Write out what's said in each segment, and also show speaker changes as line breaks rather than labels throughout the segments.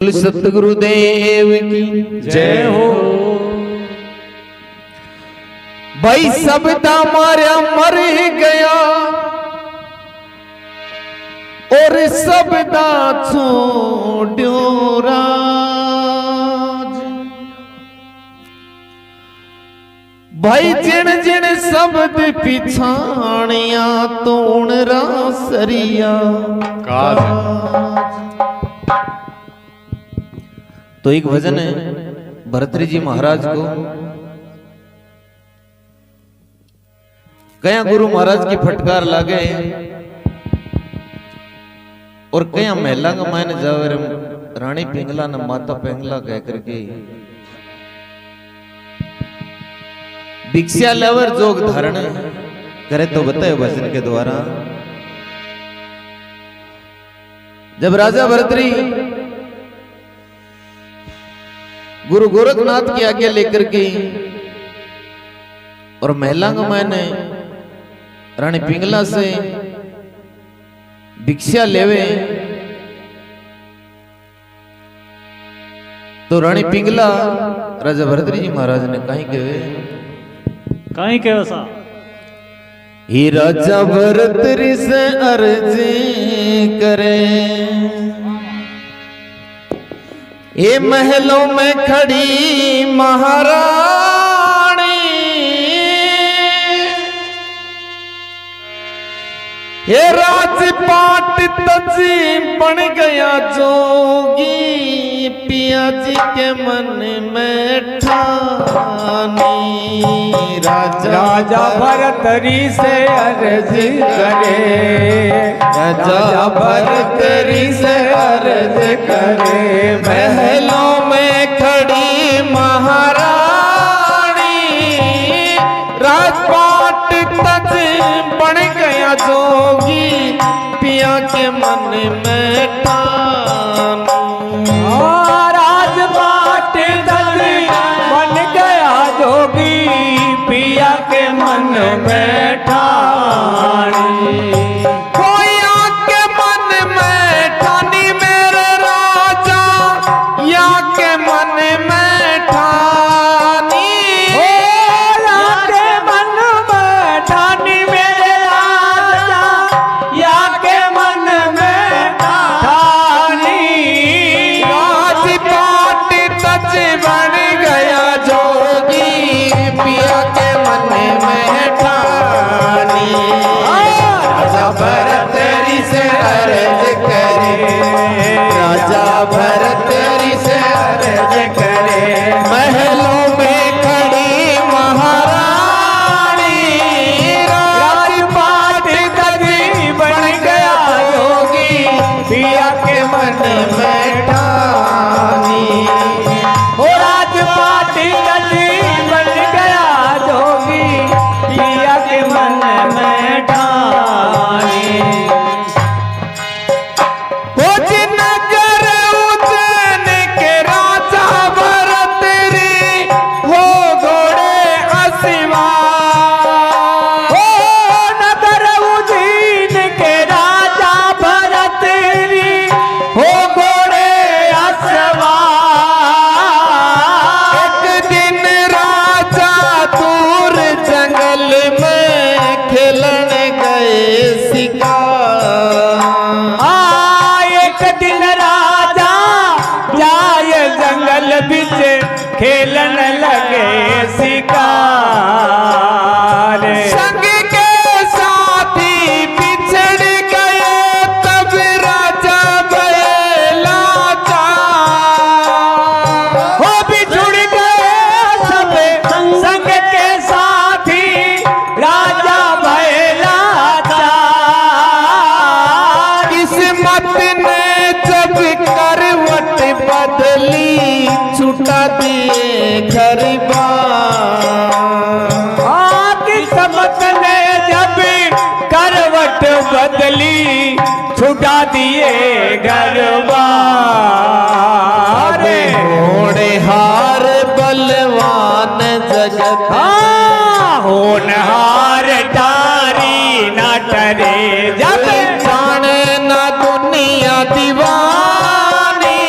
सतगुरुदेव की जय हो। भाई सबदा मारा मर गया और सबदा छोड़ो राज। भाई जिन जिन शब्द पिछाणिया तोण रासरिया तो एक भजन है भरतरी जी महाराज को कया गुरु महाराज की फटकार लागे और कया महिला का मायने जावे रानी पिंगला न माता पिंगला कह करके भिक्षा लेवर जोग धारण करे तो बताए भजन के द्वारा। जब राजा भरतरी गुरु गोरखनाथ की आज्ञा लेकर के और महिला का मैंने रानी पिंगला से भिक्षा लेवे तो रानी पिंगला राजा भरतरी जी महाराज ने कहीं कहे सा ही राजा भरतरी से अर्जी करे ये महलों में खड़ी महारानी ये राजपाट तजी बन गया जोगी पिया जी के मन में ठानी।
राजा भरतरी से अर्ज करे
राजा भरतरी से अर्ज करे महलों में खड़ी महारानी राजपाट तज बन गया जोगी पिया के मन में ठान।
राजपाट तज बन गया जोगी पिया के मन में ठानी। खेलन लगे शिकार
संग के साथी बिछड़ गए तब राजा भैला
हो बिछुड़ गए सब संग के साथी राजा भैला
किस्मत ने जब करवट बदली छुटा दिए घर
किस्मत ने जब करवट बदली छुटा दिए घर
होनहार बलवान जगत
होनहार तारी न टरे जब
जाने न दुनिया दीवानी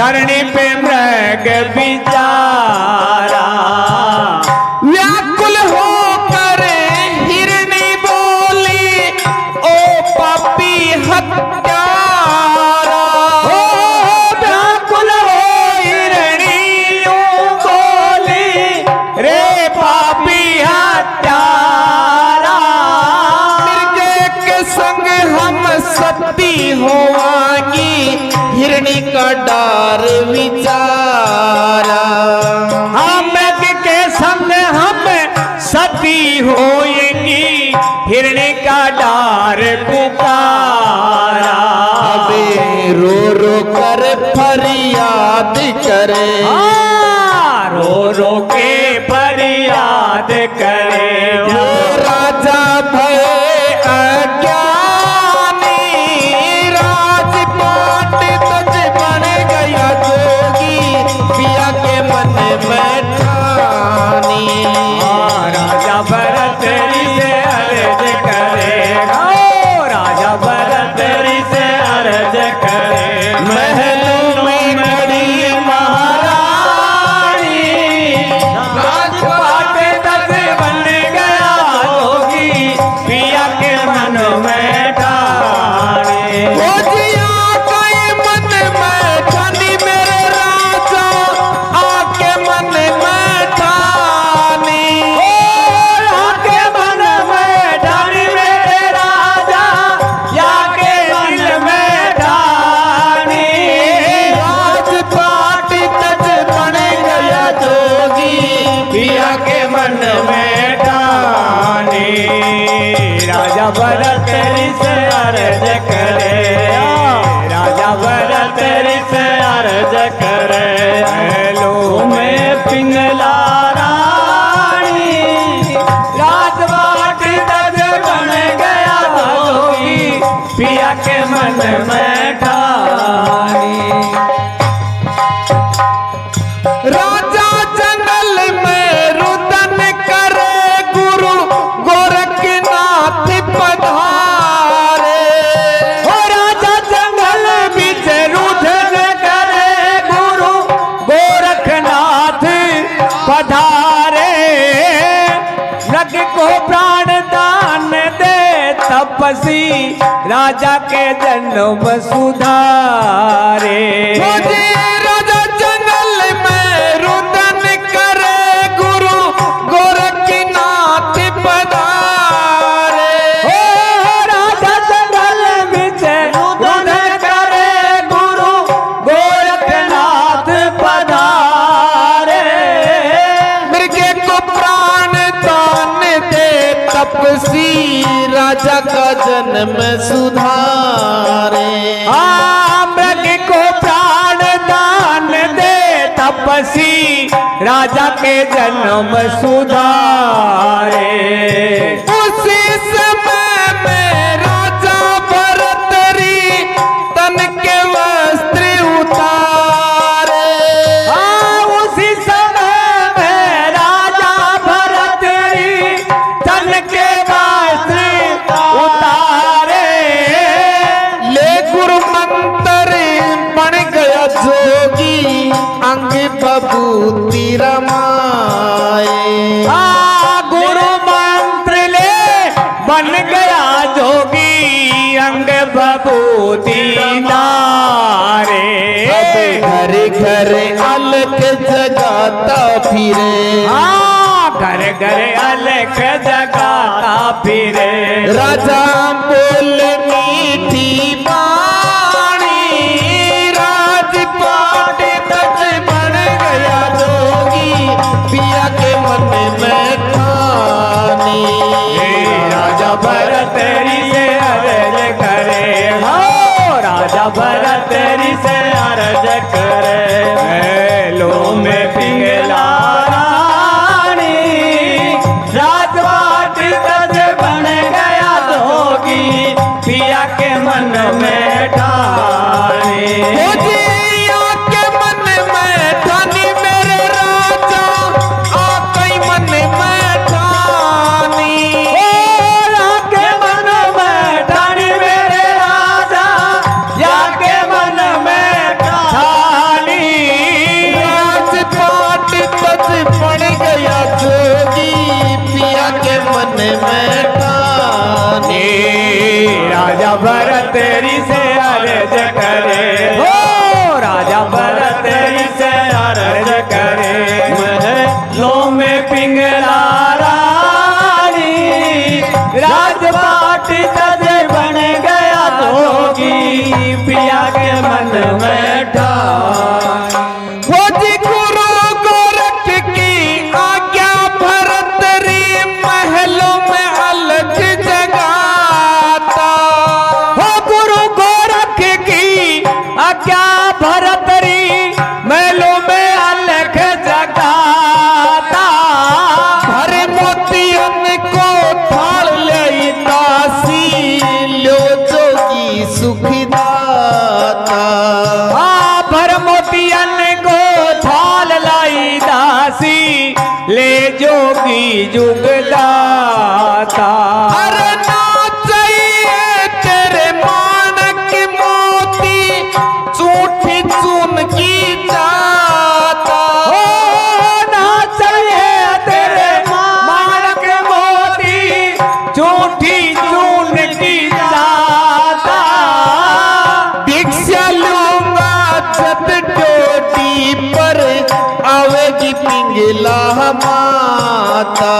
धरणी पे मृग बिचारा
व्याकुल होकर हिरनी बोली ओ पापी हत्यारा।
हो व्याकुल हो हिरणियों बोली रे पापी हत्यारा।
मिर्गे के संग हम सती होवांगी हिरनी का डार विचारा।
हम के संग हम सती होएंगी हिरणी का डार पुकारा।
अबे रो रो कर फरियाद करे
रो रो के फरियाद करे
वो राजा भय अज्ञानी राजपाट तुझ बन गया जोगी पिया के मन में ठानी।
राजा भरत से अर्ज करेगा राजा भरत से अर्ज करे
महलों में खड़ी
महारानी राजपाट दस बन गया जोगी पिया के मन में ठानी।
वो जिया के मन में ठानी मेरे राजा आके मन में ठानी।
आके मन में ठानी मेरे राजा याके दिल में ठानी।
राजपाट तज बन गया जोगी
पिया के मन में ठानी। राजा भरत से अर्ज करे राजा भरत से अर्ज करे महलों में पिंगला रानी राजपाट तज बन गया जोगी पिया के मन में ठानी।
राजा जंगल में रुदन करे गुरु गोरखनाथ पधारे।
हो राजा जंगल बीच रुदन करे गुरु गोरखनाथ पधारे। नग को प्राण दान दे तपसी राजा के जन्म सुधारे।
मुझे राजा जंगल में रुदन करे गुरु गोरखनाथ पधारे।
हो राजा जंगल बीच रुदन करे गुरु गोरखनाथ पधारे।
मृगे को प्राण दान दे तपसी राजा का जन्म सुधारे।
मृग को प्राण दान दे तपसी राजा के जन्म सुधारे।
उसी समय में राजा भरतरी तन के वस्त्र उतारे।
उसी समय में राजा भरत तन के वस्त्र उतारे।
ले गुरु मंत्र बन गया जोगी अंग बबूती रमाए।
गुरु मंत्र ले बन गया जोगी अंग बबूती नारे।
अब घर घर अलग जगाता फिरे
घर घर अलग जगाता फिरे।
राजा बोल मीठी वाणी राजपाट तज बन गया जोगी पिया के मन में ठानी।
राजा भरत से अर्ज करे राजा भरत से अर्ज करे महलों में पिंगला रानी राजपाट तज बन गया जोगी पिया के मन में ठानी।
जिया के मन में ठानी मेरे राजा आकई मन में ठानी।
के मन में ठानी मेरे राजा या के मन में ठानी। तेरी से अर्ज करे, हो राजा भरत तेरी से अर्ज करे। महलों में पिंगला रानी, राजपाट तज बन गया जोगी, पिया के मन में ठान।
वो जी गुरु गोरख की आज्ञा भरत रे महलों में अलग जगाता।
हो गुरु गोरख की आज्ञा भरत री महलों में अलग जगाता।
हरे मोतियन को थाल ले दासी, लो जोगी सुखदाता।
भर मोतियन को थाल लाई दासी, ले जोगी जुगदाता।
अरे ना चाहिए तेरे माणक मोती, झूठी चून की जाता।
हो ना चाहिए तेरे माणक मोती, झूठी चून की जाता।
भिक्षा लूंगा जब डोटी पर आवेगी पिंगला माता।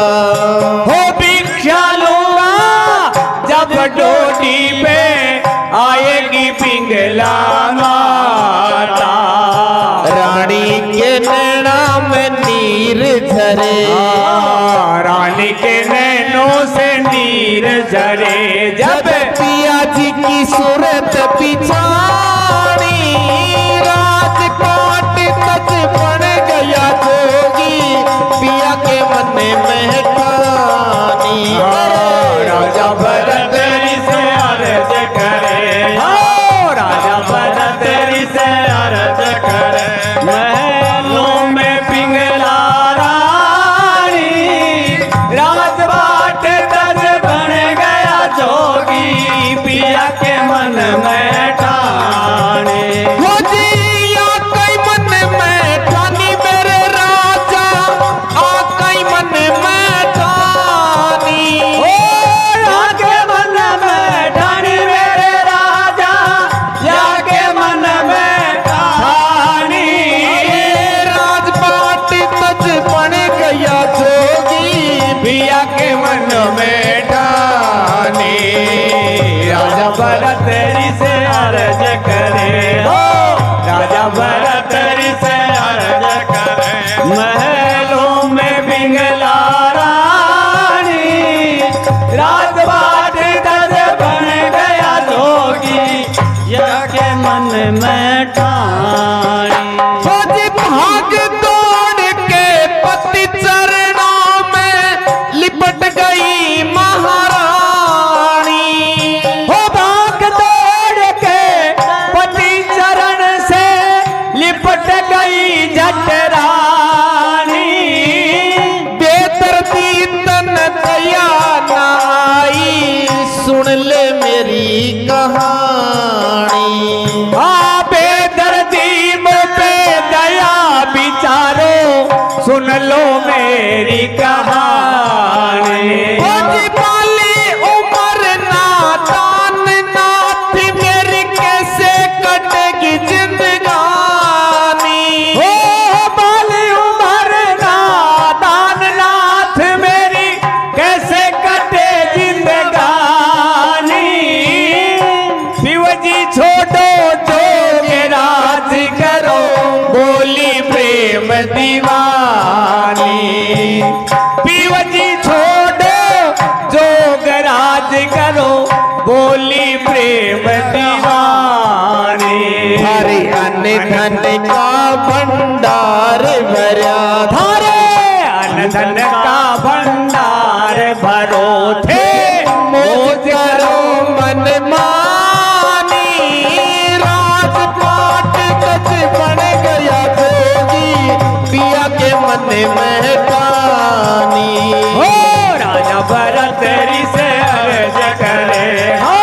हो भिक्षा लूंगा जब डोटी पे आएगी पिंगला माता।
रानी के नैना में नीर झरे,
रानी के नैनों से नीर झरे,
जब पिया जी की सूरत पिछाड़ी, राजपाट तज बन गया जोगी, पिया के मन में ठानी।
राजा भरत तेरी से अर्ज करे, हो राजा भरत तेरी से अर्ज करे। महलों में पिंगला रानी, राजपाट तज बन गया जोगी, पिया के मन में ठाने।
हो जी या कई मन में ठानी मेरे राजा, आ कई मन में ठानी।
ओ आके मन में ठानी मेरे राजा, जाके मन में ठानी।
राजपाट तज बन गया जोगी,
पिया के मन में ठानी। राजा भरत तेरी से अर्ज करे, हो राजा भरत तेरी से अर्ज करे। महलों में पिंगला रानी, राजपाट तज बन गया जोगी, जाके मन में ठानी।
हो जी भाग दौड़ के पति चरणों में लिपट गई महारानी।
हो भाग दौड़ के पति चरण से लिपट गई जठरानी।
बेदर्दी तन दया नाई, सुन ले मेरी कहानी।
बेदर्दी मुझ पे दया बिचारो, सुन लो मेरी कहानी।
हो जी बाली उमर नादान नाथ, मेरी कैसे कटेगी जिंदगानी।
हो बाली उमर नादान नाथ, मेरी कैसे कटे जिंदगानी। शिव जी छोड़ो जोग राज करो, बोली प्रेम दीवानी। शिव जी छोड़ो जोग राज करो, बोली प्रेम दीवानी।
हरे अन्न धन का भंडार भरा,
थारे अन्न धन का भंडार भरो थे,
मोज करो मन मानी। राजपाट तज बन गया जोगी, पिया के मन में ठानी।
हो राजा भरत तेरी से अर्ज करे, हो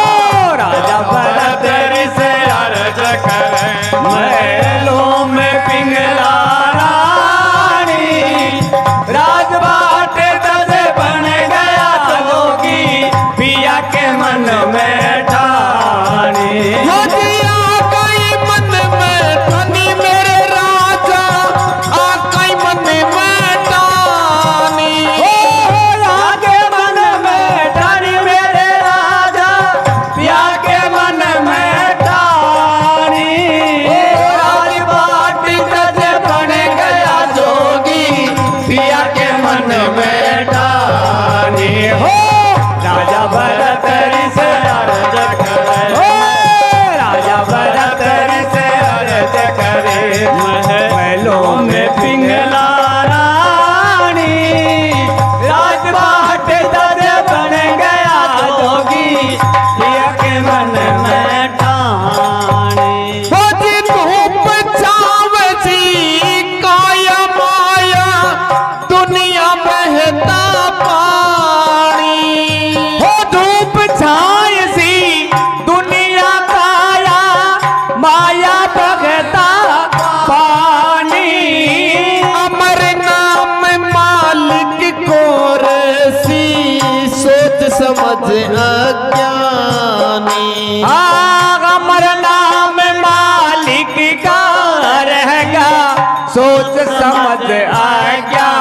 राजा भरत तेरी से अर्ज करे। महलों में पिंगला रानी,
समझ अज्ञानी।
अमर नाम मालिक का रहेगा सोच समझ अज्ञानी।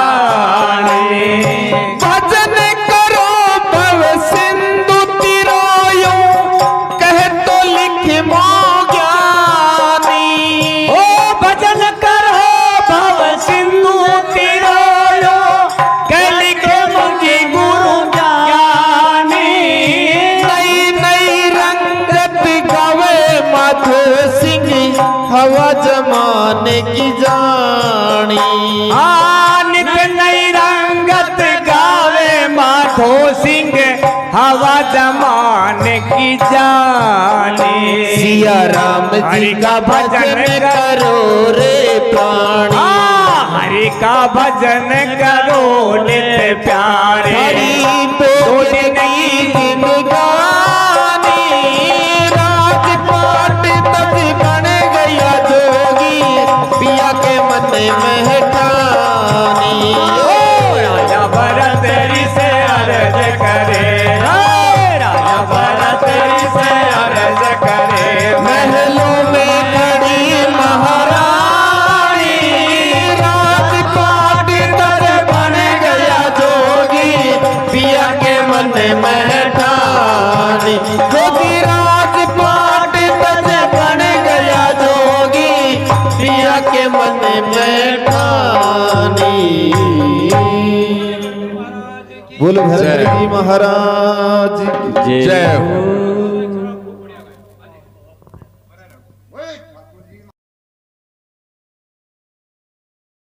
भजन करो भव सिंधु तिरोयो कह तो लिख ज्ञानी।
ओ भजन करो भव सिंधु तिरोयो कह लिखे मुझे गुरु ज्ञानी।
नई नई रंगत गावे माधो सिंह
हवा जमाने की जानी।
नित नई रंगत गावे माधो सिंह हवा जमाने की जानी।
सिया राम जी का भजन करो रे प्राणी।
हरि का भजन करो नित प्यारे।
हरि बोल की जिंदगानी। राजपाट तज बन गया जोगी पिया के मन में ठानी।
राजा भरत ऋषि से अर्ज करे। राजा भरत ऋषि से अर्ज करे।
महलों में खड़ी महारानी। राजपाट तज बन गया जोगी पिया के मन में ठानी। जोगी राजपाट तज बन गया जोगी पिया के मन में ठानी। बोलो भरत जी महाराज की
जय हो।